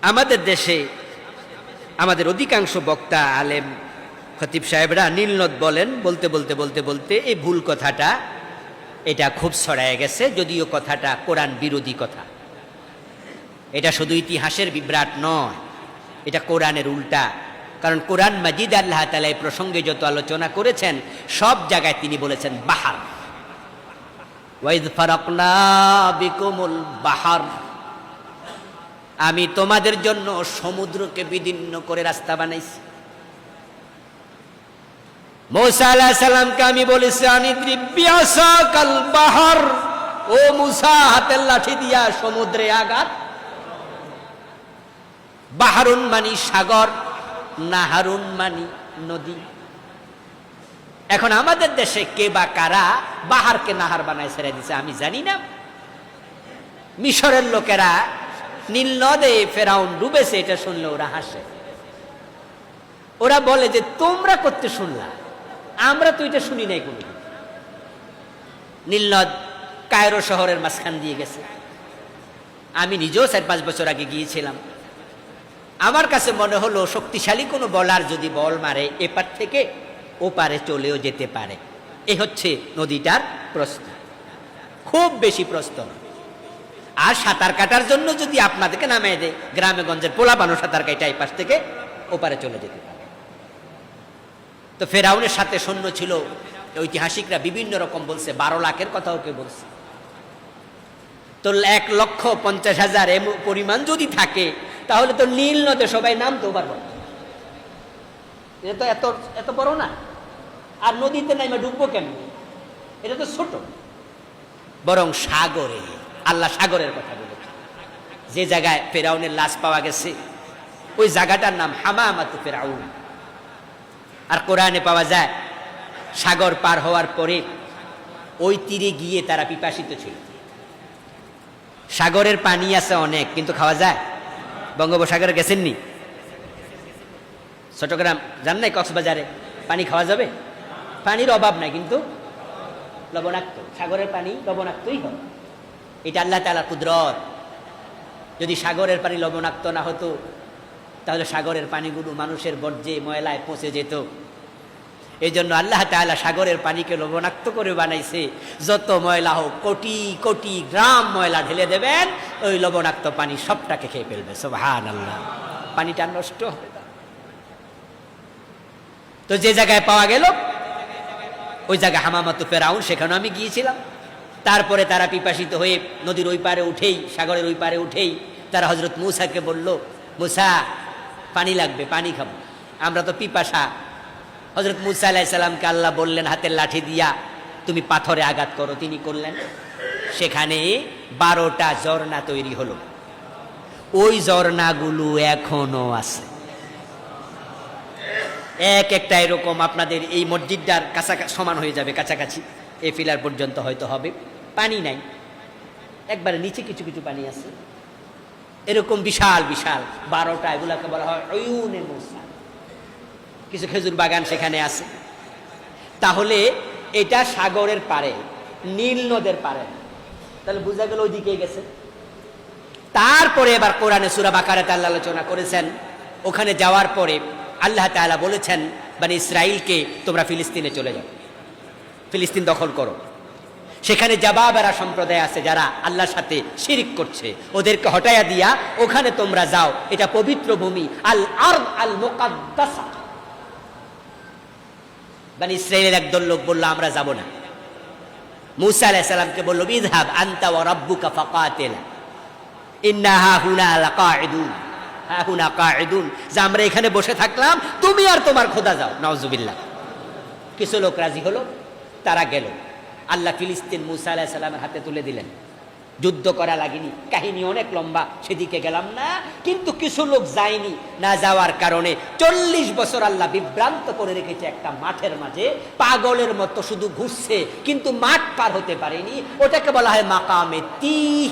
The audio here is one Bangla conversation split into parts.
আমাদের দেশে আমাদের অধিকাংশ বক্তা আলেম খতিব সাহেবরা নীলনদ বলেন, বলতে বলতে বলতে বলতে এই ভুল কথাটা এটা খুব ছড়ায় গেছে, যদিও কথাটা কোরআন বিরোধী কথা। এটা শুধু ইতিহাসের বিভ্রাট নয়, এটা কোরআনের উল্টা। কারণ কোরআন মাজিদ আল্লাহ তাআলা এই প্রসঙ্গে যত আলোচনা করেছেন সব জায়গায় তিনি বলেছেন বাহার, ওয়াইদ ফারাকনা বিকুমুল বাহার, আমি তোমাদের জন্য সমুদ্রকে বিদীর্ণ করে রাস্তা বানাইছি। মূসা আলাইহিস সালামকে আমি বলেছি আনিদ্রিব বিআসাকাল বাহার, ও মূসা হাতের লাঠি দিয়া সমুদ্রে আঘাত। বাহারুন মানি সাগর, নাহারুন মানি নদী। এখন আমাদের দেশে কে বা কারা বাহারকে নাহার বানায় ছেড়ে দিছে আমি জানি না। মিশরের লোকেরা নীল নদে ফেরাউন ডুবেছে এটা শুনলে ওরা হাসে। ওরা বলে যে তোমরা করতে শুনলা, আমরা তো এটা শুনি নাই কোনোদিন। নীল নদ কায়রো শহরের মাঝখান দিয়ে গেছে। আমি নিজেও 4-5 বছর আগে গিয়েছিলাম। আমার কাছে মনে হলো শক্তিশালী কোনো বলার যদি বল মারে এপার থেকে ওপারে চলেও যেতে পারে। এ হচ্ছে নদীটার প্রস্থ, খুব বেশি প্রস্থ। আর সাঁতার কাটার জন্য যদি আপনাদেরকে নামিয়ে দেয়, গ্রামে গঞ্জের পোলাপানো সাঁতার কাটা এই পাশ থেকে ওপারে চলে যেতে পারে। তো ফেরাউনের সাথে সৈন্য ছিল, ঐতিহাসিকরা বিভিন্ন রকম বলছে, 12 লাখের কথাও কেউ বলছে। তো 1,50,000 পরিমাণ যদি থাকে তাহলে তো নীল নদে সবাই নামতেও পারবো না। এটা তো এত এত বড় না। আর নদীতে নাইমা ডুববো কেমন? এটা তো ছোট। বরং সাগরে, আল্লাহ সাগরের কথা বলেছে। যে জায়গায় ফেরাউনের লাশ পাওয়া গেছে ওই জায়গাটার নাম হামামাতু ফেরাউন। আর কোরআনে পাওয়া যায় সাগর পার হওয়ার পরে ওই তীরে গিয়ে তারা পিপাসিত ছিল। সাগরের পানি আছে অনেক, কিন্তু খাওয়া যায়? বঙ্গোপসাগরে গেছেননি? চট্টগ্রাম যান নাই? কক্সবাজারে পানি খাওয়া যাবে? পানির অভাব নাই, কিন্তু লবণাক্ত। সাগরের পানি লবণাক্তই হয়। এটা আল্লাহ তাআলার কুদরত। যদি সাগরের পানি লবণাক্ত না হতো তাহলে সাগরের পানিগুলো মানুষের বর্জ্যে ময়লায় পচে যেত। এই জন্য আল্লাহ তাআলা সাগরের পানিকে লবণাক্ত করে বানাইছে। যত ময়লা হোক, কোটি কোটি গ্রাম ময়লা ঢেলে দেবেন, ওই লবণাক্ত পানি সবটাকে খেয়ে ফেলবে। সুবহানাল্লাহ, পানিটা নষ্ট হবে না। তো যে জায়গায় পাওয়া গেল ওই জায়গায় হামামাতু ফেরাউন, সেখানে আমি গিয়েছিলাম। তারপরে তারা পিপাসিত হয়ে নদীর ওই পারে উঠেই, সাগরের ওই পারে উঠেই তারা হযরত মূসাকে বলল, মূসা পানি লাগবে, পানি খাবো, আমরা তো পিপাসা। হযরত মূসা আলাইহিস সালামকে আল্লাহ বললেন হাতের লাঠি দিয়া তুমি পাথরে আঘাত করো। তিনি করলেন। সেখানে 12টা ঝর্ণা তৈরি হলো। ওই ঝর্ণাগুলো এখনো আছে। এক একটা এরকম আপনাদের এই মসজিদটার কাছাকাছি সমান হয়ে যাবে, কাছাকাছি এই ফিলার পর্যন্ত হয়তো হবে। পানি নাই, একবারে নিচে কিছু কিছু পানি আছে। এরকম বিশাল বিশাল 12টা, এগুলাকে বলা হয় উয়ুনে মূসা। কিছু খেজুর বাগান সেখানে আছে। তাহলে এটা সাগরের পারে, নীল নদের পারে। তাহলে বোঝা গেল ওই দিকেই গেছে। তারপরে এবার কোরআনে সূরা বাকারাতে আল্লাহ আলোচনা করেছেন। ওখানে যাওয়ার পরে আল্লাহ তাআলা বলেছেন বনি ইসরাইলকে তোমরা ফিলিস্তিনে চলে যাও, ফিলিস্তিন দখল করো। সেখানে জাবাবেরা সম্প্রদায় আছে যারা আল্লাহর সাথে শিরিক করছে, ওদেরকে হটাইয়া দিয়া ওখানে তোমরা যাও। এটা পবিত্র ভূমি, আল আরদ আল মুকাদ্দাসা। বনি ইসরাইলের একদল লোক বলল আমরা যাব না। মূসা আলাইহিস সালামকে বলল ইযহাব আনতা ওয়া রাব্বুকা ফাকাতিলা ইন্না হাহুনা লাকাঈদুন, হাহুনা কাঈদুন, যে আমরা এখানে বসে থাকলাম, তুমি আর তোমার খোদা যাও। নাউজুবিল্লাহ। কিছু লোক রাজি হলো, তারা গেল। আল্লাহ ফিলিস্তিন মূসা আলাইহিস সালামের হাতে তুলে দিলেন। যুদ্ধ করা লাগেনি, কাহিনী অনেক লম্বা, সেদিকে গেলাম না। কিন্তু কিছু লোক যায়নি, না যাওয়ার কারণে 40 বছর আল্লাহ বিভ্রান্ত করে রেখেছে একটা মাঠের মাঝে, পাগলের মতো শুধু ঘুরছে, কিন্তু মাঠ পার হতে পারেনি। ওটাকে বলা হয় মাকামে তিহ।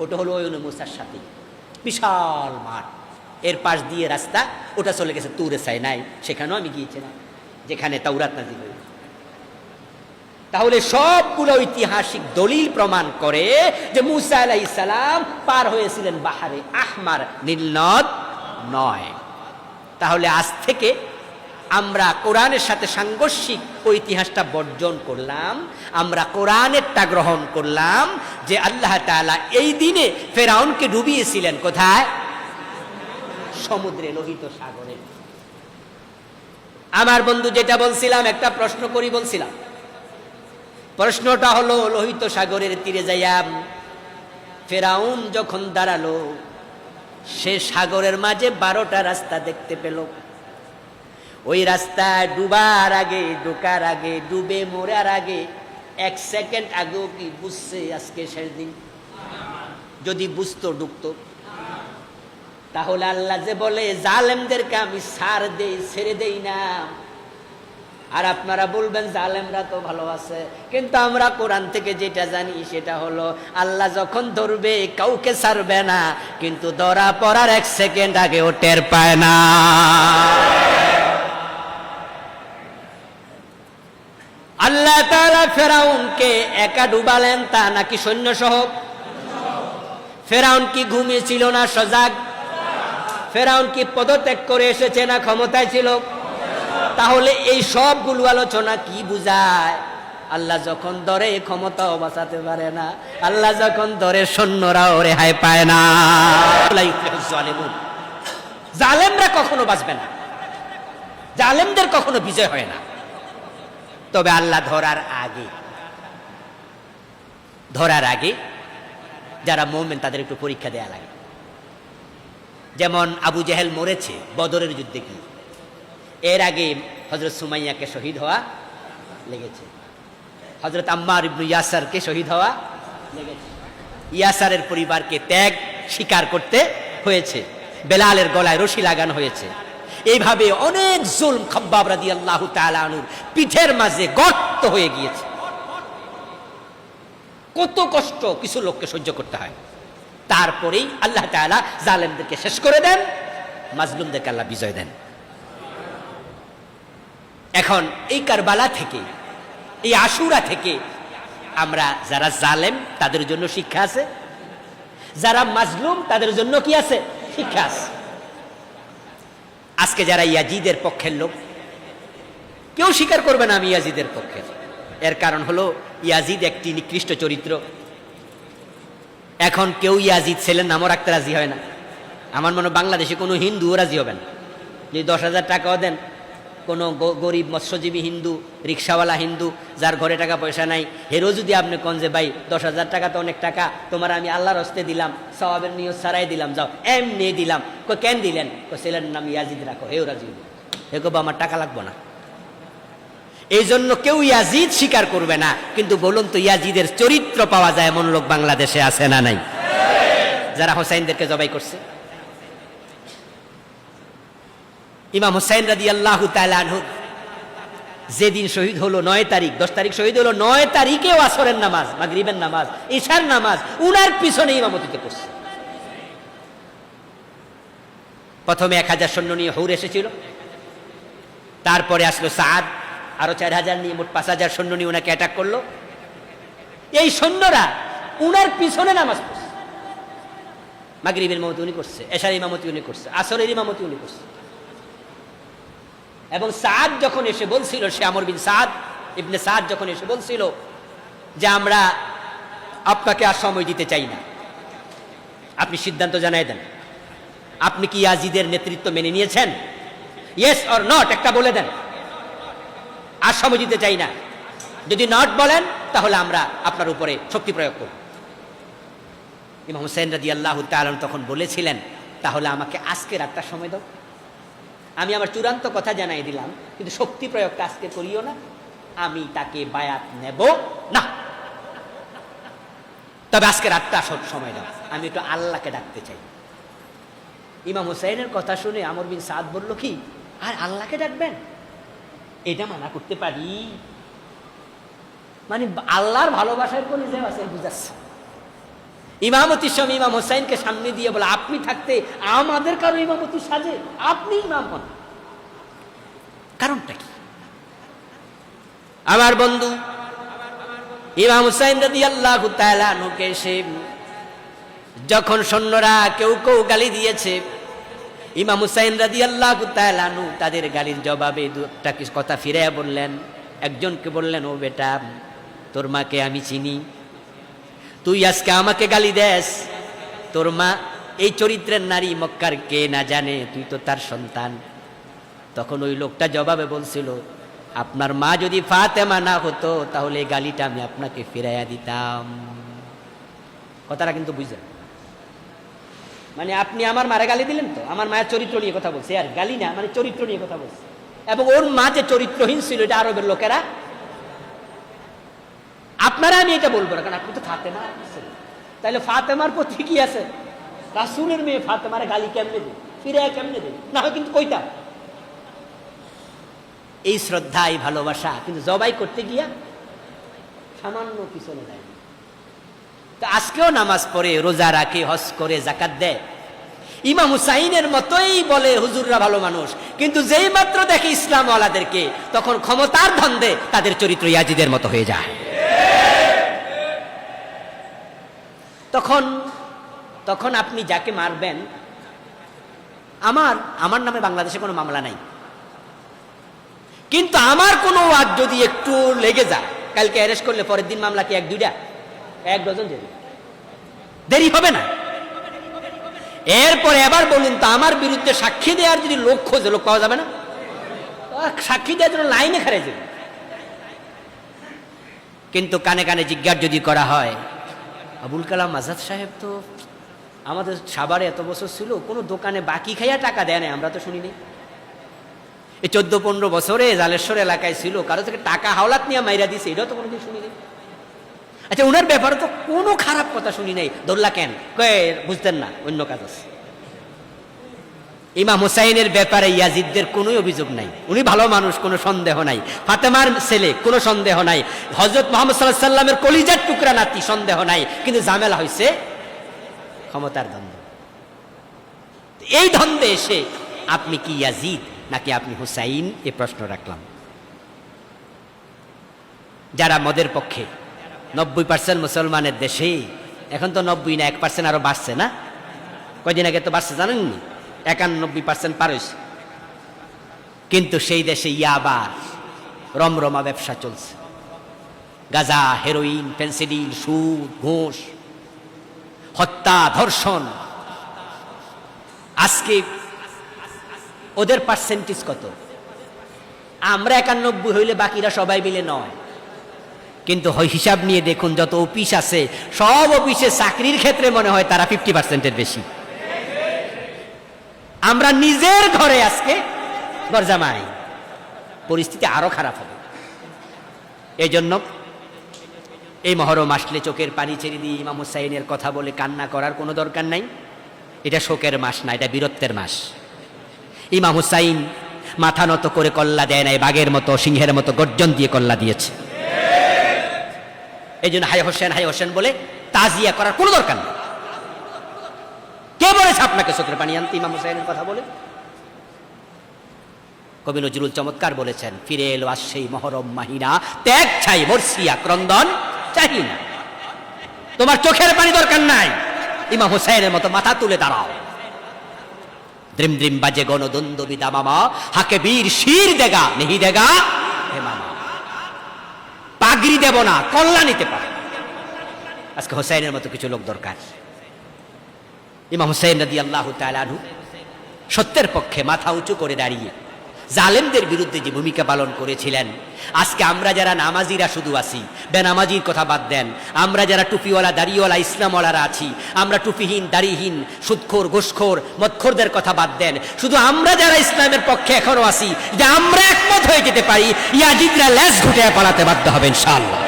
ওটা হলো ওই মূসার সাথে বিশাল মাঠ, এর পাশ দিয়ে রাস্তা, ওটা চলে গেছে তুরে সাইনাই। সেখানেও আমি গিয়েছিলাম, যেখানে তাওরাত নাযিল হয়েছে। তাহলে সবগুলো ঐতিহাসিক দলিল প্রমাণ করে যে মুসা আলাইহিস সালাম পার হয়েছিলেন বাহারে আহমার, নীল নদ নয়। তাহলে আজ থেকে আমরা কোরআনের সাথে সাংঘর্ষিক ইতিহাসটা বর্জন করলাম, আমরা কোরআনেরটা গ্রহণ করলাম যে আল্লাহ তাআলা এই দিনে ফেরাউনকে ডুবিয়েছিলেন কোথায়? সমুদ্রে, লোহিত সাগরে। আমার বন্ধু যেটা বলছিলাম, একটা প্রশ্ন করি বলছিলাম, প্রশ্নটা হলো লোহিত সাগরের তীরে যাইয়া ফেরাউন যখন দাঁড়ালো, সে সাগরের মাঝে 12টা রাস্তা দেখতে পেল। ওই রাস্তায় ডুবার আগে, ঢোকার আগে, ডুবে মরার আগে 1 সেকেন্ড আগেও কি বুঝছে আজকে শেষ দিন? যদি বুঝতো ডুবতো। তাহলে আল্লাহ যে বলে জালেমদেরকে আমি ছাড় দেই, ছেড়ে দেই না, আর আপনারা বলবেন জালেমরা তো ভালো আছে, কিন্তু আমরা কোরআন থেকে যেটা জানি সেটা হলো আল্লাহ যখন ধরবে কাউকে ছাড়বে না, কিন্তু ধরা পড়ার 1 সেকেন্ড আগে ও টের পায় না। আল্লাহ তাআলা ফেরাউনকে একা ডুবালেন তা নাকি সৈন্য সহ? ফেরাউন কি ঘুমিয়েছিল না সজাগ? ফেরাউন কি পদত্যাগ করে এসেছে না ক্ষমতায় ছিল? তাহলে এই সবগুলো আলোচনা কি বুঝায়? আল্লাহ যখন ধরে ক্ষমতাও বাঁচাতে পারে না, আল্লাহ যখন ধরে সৈন্যরাও রেহাই পায় না। জালেমরা কখনো বাঁচবে না, জালেমদের কখনো বিজয় হয় না। তবে আল্লাহ ধরার আগে যারা মুমিন তাদের একটু পরীক্ষা দেয়া লাগে। যেমন আবু জেহেল মরেছে বদরের যুদ্ধে কি, এর আগে হযরত সুমাইয়াকে শহীদ হওয়া লেগেছে, হযরত আম্মার ইবনে ইয়াসারকে শহীদ হওয়া লেগেছে, ইয়াসারের পরিবারকে ত্যাগ স্বীকার করতে হয়েছে, বেলালের গলায় রশি লাগানো হয়েছে। এইভাবে অনেক জুলম খাব্বাব রাদিয়াল্লাহু তাআলা আনহুর পিঠের মাঝে গর্ত হয়ে গিয়েছে। কত কষ্ট কিছু লোককে সহ্য করতে হয়। তারপরেই আল্লাহ তাআলা জালেমদেরকে শেষ করে দেন, মাজলুমদেরকে আল্লাহ বিজয় দেন। এখন এই কারবালা থেকে, এই আশুরা থেকে আমরা যারা জালেম তাদের জন্য শিক্ষা আছে, যারা মাজলুম তাদের জন্য কি আছে? শিক্ষা আছে। আজকে যারা ইয়াজিদের পক্ষের লোক, কেউ স্বীকার করবে না আমি ইয়াজিদের পক্ষের। এর কারণ হলো ইয়াজিদ একটি নিকৃষ্ট চরিত্র। এখন কেউ ইয়াজিদ ছেলের নামও রাখতে রাজি হয় না। আমার মনে হয় বাংলাদেশে কোনো হিন্দুও রাজি হবেন যে 10,000 টাকাও দেন, কোনো গরিব মৎস্যজীবী হিন্দু, রিক্সাওয়ালা হিন্দু যার ঘরে টাকা পয়সা নাই, হেরো যদি আপনি কোন যে ভাই 10,000 টাকা তো অনেক টাকা, তোমার আমি আল্লাহর হস্তে দিলাম, সওয়াবের নিয়ত ছাড়াই দিলাম, যাও এমনি দিলাম। কেন দিলেন? ছেলের নাম ইয়াজিদ রাখো, হেও রাজি হইল। হে কব আমার টাকা লাগবো না। এই জন্য কেউ ইয়াজিদ স্বীকার করবে না। কিন্তু বলুন তো, ইয়াজিদের চরিত্র পাওয়া যায় এমন লোক বাংলাদেশে আছে না নাই? যারা হোসাইনদেরকে জবাই করছে। ইমাম হুসাইন রাদিয়াল্লাহু তাআলা আনহু যেদিন শহীদ হলো 9 তারিখ, 10 তারিখ শহীদ হলো, 9 তারিখেও আসরের নামাজ, মাগরিবের নামাজ, ইশার নামাজ উনার পিছনে ইমামতিতে করছে। প্রথমে 1000 সৈন্য নিয়ে হুর এসেছিল, তারপরে আসলো সাদ, আরো 4000 নিয়ে মোট 5000 সৈন্য নিয়ে উনাকে অ্যাটাক করলো। এই সৈন্যরা উনার পিছনে নামাজ পড়ছে। মাগরিবের ইমামতি উনি করছে, এশার ইমামতি উনি করছে, আসরের ইমামতি উনি করছে। এবং সাদ যখন এসে বলছিল, সে আমর বিন সাদ ইবনে সাদ যখন এসে বলছিল যে আমরা আপনাকে আর সময় দিতে চাই না, আপনি সিদ্ধান্ত জানাই দেন, আপনি কি ইয়াজিদের নেতৃত্ব মেনে নিয়েছেন? ইয়েস অর নট একটা বলে দেন, আর সময় দিতে চাই না। যদি নট বলেন তাহলে আমরা আপনার উপরে শক্তি প্রয়োগ করব। ইমাম হুসাইন রাদিয়াল্লাহু তাআলা তখন বলেছিলেন, তাহলে আমাকে আজকে রাতটা সময় দাও, আমি আমার চূড়ান্ত কথা জানাই দিলাম, কিন্তু শক্তি প্রয়োগটা আজকে করিও না, আমি তাকে বায়াত নেব না, তবে আজকে রাতটা সময় দাও, আমি একটু আল্লাহকে ডাকতে চাই। ইমাম হুসাইনের কথা শুনে আমর বিন সাদ বলল, কি আর আল্লাহকে ডাকবেন? এটা মানা করতে পারি? মানে আল্লাহর ভালোবাসার কোন যে আছে বুঝাচ্ছে। ইমামতির সময় ইমাম হুসাইনকে সামনে দিয়ে বলে, আপনি থাকতে আমাদের কারো ইমামতি সাজে, আপনি ইমাম হন, কারণটা কি? আমার বন্ধু, ইমাম হুসাইন রাদিয়াল্লাহু তাআলা আনহুকে এসে যখন সৈন্যরা কেউ কেউ গালি দিয়েছে, ইমাম হুসাইন রাদিয়াল্লাহু তাআলা আনহু তাদের গালির জবাবে দুটা কথা ফিরে বললেন। একজনকে বললেন, ও বেটা, তোর মাকে আমি চিনি, তুই আজকে আমাকে গালি দেস? তোর মা এই চরিত্রের নারী, মক্কার কে না জানে, তুই তো তার সন্তান। তখন ওই লোকটা জবাবে বলছিল, আপনার মা যদি ফাতেমা না হতো তাহলে এই গালিটা আমি আপনাকে ফিরাইয়া দিতাম। কথাটা কিন্তু বুঝলেন? মানে আপনি আমার মারে গালি দিলেন, তো আমার মায়ের চরিত্র নিয়ে কথা বলছে, আর গালি না, মানে চরিত্র নিয়ে কথা বলছে। এবং ওর মা যে চরিত্রহীন ছিল এটা আরবের লোকেরা, আপনারা আমি এটা বলবো না, কারণ আপনি তো ফাতেমা, তাহলে ফাতেমার প্রতি কি আছে? রাসূলের মেয়ে ফাতেমারে গালি কেমনে দেয়, ফিরে কেমনে দেয়? না হয় কিন্তু কইতাম। এই শ্রদ্ধা, এই ভালোবাসা, কিন্তু জবাই করতে গিয়া সামান্য পিছনে দেয়। তো আজকেও নামাজ পড়ে, রোজা রাখে, হজ করে, যাকাত দেয়। ইমাম হুসাইনের মতোই বলে হুজুররা ভালো মানুষ, কিন্তু যেই মাত্র দেখে ইসলাম ওয়ালাদেরকে, তখন ক্ষমতার ধান্দে তাদের চরিত্র ইয়াজিদের মতো হয়ে যায়। তখন আপনি যাকে মারবেন, আমার নামে বাংলাদেশে কোনো মামলা নাই, কিন্তু আমার কোনো ওয়াজ যদি একটু লেগে যায়, কালকে অ্যারেস্ট করলে পরের দিন মামলা কি 1-2টা, 1 ডজন দেরি হবে না। এরপরে এবার বলুন তো, আমার বিরুদ্ধে সাক্ষী দেওয়ার যদি লোক খোঁজে, লোক পাওয়া যাবে না? সাক্ষী দেওয়ার জন্য লাইনে খারে যাবে। কিন্তু কানে কানে জিজ্ঞাসা যদি করা হয়, আবুল কালাম আজাদ সাহেব তো আমাদের সাভারে এত বছর ছিল, কোনো দোকানে বাকি খাইয়া টাকা দেয় না, আমরা তো শুনিনি। এই 14-15 বছরে জালেশ্বর এলাকায় ছিল, কারো থেকে টাকা হাওলাত নিয়ে মাইরা দিছে, এটাও তো কোনোদিন শুনিনি। আচ্ছা, ওনার ব্যাপারে তো কোনো খারাপ কথা শুনি নাই, ধরলা কেন? বুঝতেন না, অন্য কাজ আছে। ইমাম হুসাইনের ব্যাপারে ইয়াজিদদের কোনো অভিযোগ নাই, উনি ভালো মানুষ, কোনো সন্দেহ নাই। ফাতেমার ছেলে, কোনো সন্দেহ নাই। হযরত মুহাম্মদ সাল্লাল্লাহু আলাইহি সাল্লামের কলিজার টুকরা নাতি, সন্দেহ নাই। কিন্তু ঝামেলা হয়েছে ক্ষমতার দ্বন্দ্ব। এই দ্বন্দ্বে এসে আপনি কি ইয়াজিদ নাকি আপনি হুসাইন, এ প্রশ্ন রাখলাম। যারা মদের পক্ষে, 90% মুসলমানের দেশে, এখন তো 90 না, 1% আরো বাড়ছে না? কয়দিন আগে তো বাড়ছে জানেননি, 91% পার হয়েছে। কিন্তু সেই দেশে ইয়াবা, রমরমা ব্যবসা চলছে। গাঁজা, হেরোইন, ফেন্সিডিল, সুদ, ঘুষ, হত্যা, ধর্ষণ। আজকে ওদের পার্সেন্টেজ কত? আমরা 91 হইলে বাকিরা সবাই মিলে নয়। কিন্তু হিসাব নিয়ে দেখুন, যত অফিস আছে সব অফিসে চাকরির ক্ষেত্রে মনে হয় তারা 50%-এর বেশি। আমরা নিজের ঘরে আজকে গরজামাই, পরিস্থিতি আরো খারাপ হবে। এই জন্য এই মহরম আসলে চোখের পানি ছেড়ে দিয়ে ইমাম হুসাইনের কথা বলে কান্না করার কোনো দরকার নাই। এটা শোকের মাস না, এটা বীরত্বের মাস। ইমাম হুসাইন মাথা নত করে কল্লা দেয় নাই, বাঘের মতো, সিংহের মতো গর্জন দিয়ে কল্লা দিয়েছে। এই জন্য হায় হোসেন, হায় হোসেন বলে তাজিয়া করার কোনো দরকার নেই। কে বলেছে আপনাকে চোখের পানি আনতে ইমাম হুসাইনের কথা বলে? কবি নজরুল চমৎকার বলেছেন, ফিরে এলো আজ সেই মহরম মাহিনা, ত্যাগ ছাই মরসিয়া ক্রন্দন চাহি না। তোমার চোখের পানি দরকার নাই, ইমাম হুসাইনের মতো মাথা তুলে দাঁড়াও। দ্রিম দ্রিম বাজে গণদ্বন্দ্ব বিদা মামা, হাকে বীর শির দেগা নেহি দেগা হে মামা। পাগড়ি দেব না, কল্লা নিতে পারে। আজকে হুসাইনের মতো কিছু লোক দরকার। ইমাম হুসাইন রাদিয়াল্লাহু তাআলা আনহু সত্যের পক্ষে মাথা উঁচু করে দাঁড়িয়ে জালেমদের বিরুদ্ধে যে ভূমিকা পালন করেছিলেন। আজকে আমরা যারা নামাজিরা শুধু আছি, বেনামাজির কথা বাদ দেন, আমরা যারা টুপিওয়ালা, দাড়িওয়ালা, ইসলামওয়ালারা আছি, আমরা টুপিহীন, দাড়িহীন, সুদখোর, ঘুষখোর, মদখোরদের কথা বাদ দেন, শুধু আমরা যারা ইসলামের পক্ষে এখনো আছি, যে আমরা একমত হয়ে যেতে পারি, ইয়াজিদরা লেজ ঘুটে পালাতে বাধ্য হবে ইনশাআল্লাহ।